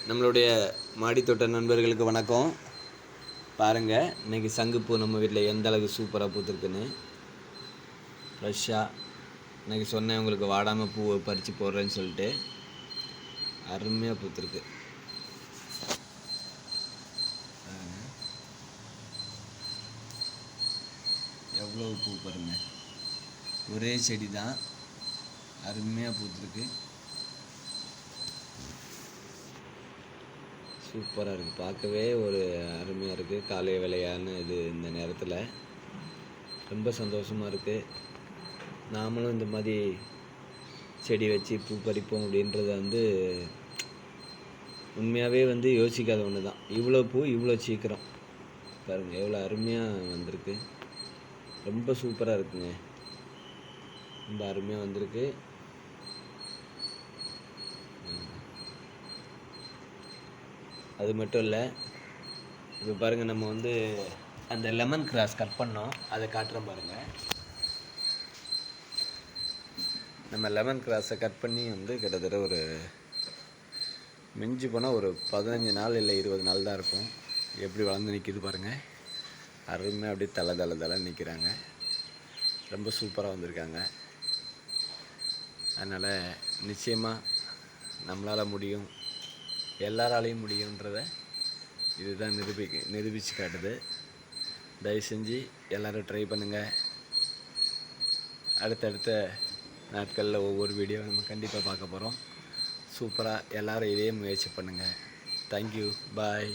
நம்மளுடைய மாடித்தோட்ட நண்பர்களுக்கு வணக்கம். பாருங்கள், இன்றைக்கி சங்குப்பூ நம்ம வீட்டில் எந்த அளவுக்கு சூப்பராக பூத்துருக்குன்னு. ஃப்ரெஷ்ஷாக இன்றைக்கி சொன்னேன் உங்களுக்கு வாடாமல் பூவை பறித்து போடுறேன்னு சொல்லிட்டு அருமையாக பூத்துருக்கு. எவ்வளோ பூ பாருங்கள், ஒரே செடி தான் அருமையாக பூத்துருக்கு. சூப்பராக இருக்குது, பார்க்கவே ஒரு அருமையாக இருக்குது. காலை வேலையான இது இந்த நேரத்தில் ரொம்ப சந்தோஷமாக இருக்குது. நாமளும் இந்த மாதிரி செடி வச்சு பூ பறிப்போம் அப்படின்றத உண்மையாகவே யோசிக்காத ஒன்று தான். இவ்வளோ பூ இவ்வளோ சீக்கிரம் பாருங்கள், எவ்வளோ அருமையாக வந்திருக்கு. ரொம்ப சூப்பராக இருக்குங்க, ரொம்ப அருமையாக வந்திருக்கு. அது மட்டும் இல்லை, இப்போ பாருங்கள், நம்ம அந்த லெமன் கிராஸ் கட் பண்ணோம், அதை காட்டுறோம் பாருங்கள். நம்ம லெமன் கிராஸை கட் பண்ணி கிட்டத்தட்ட ஒரு மிஞ்சி போனால் ஒரு 15 நாள் இல்லை 20 நாள் தான் இருக்கும். எப்படி வளர்ந்து நிற்கிது பாருங்கள், அருமையாக அப்படியே தலை நிற்கிறாங்க. ரொம்ப சூப்பராக வந்திருக்காங்க. அதனால் நிச்சயமாக நம்மளால் முடியும், எல்லாராலையும் முடியுன்றதை இதுதான் நிரூபித்து காட்டுது. தயவு செஞ்சு எல்லோரும் ட்ரை பண்ணுங்கள். அடுத்தடுத்த நாட்களில் ஒவ்வொரு வீடியோ நம்ம கண்டிப்பாக பார்க்க போகிறோம். சூப்பராக எல்லோரும் இதே முயற்சி பண்ணுங்கள். தேங்க்யூ, பாய்.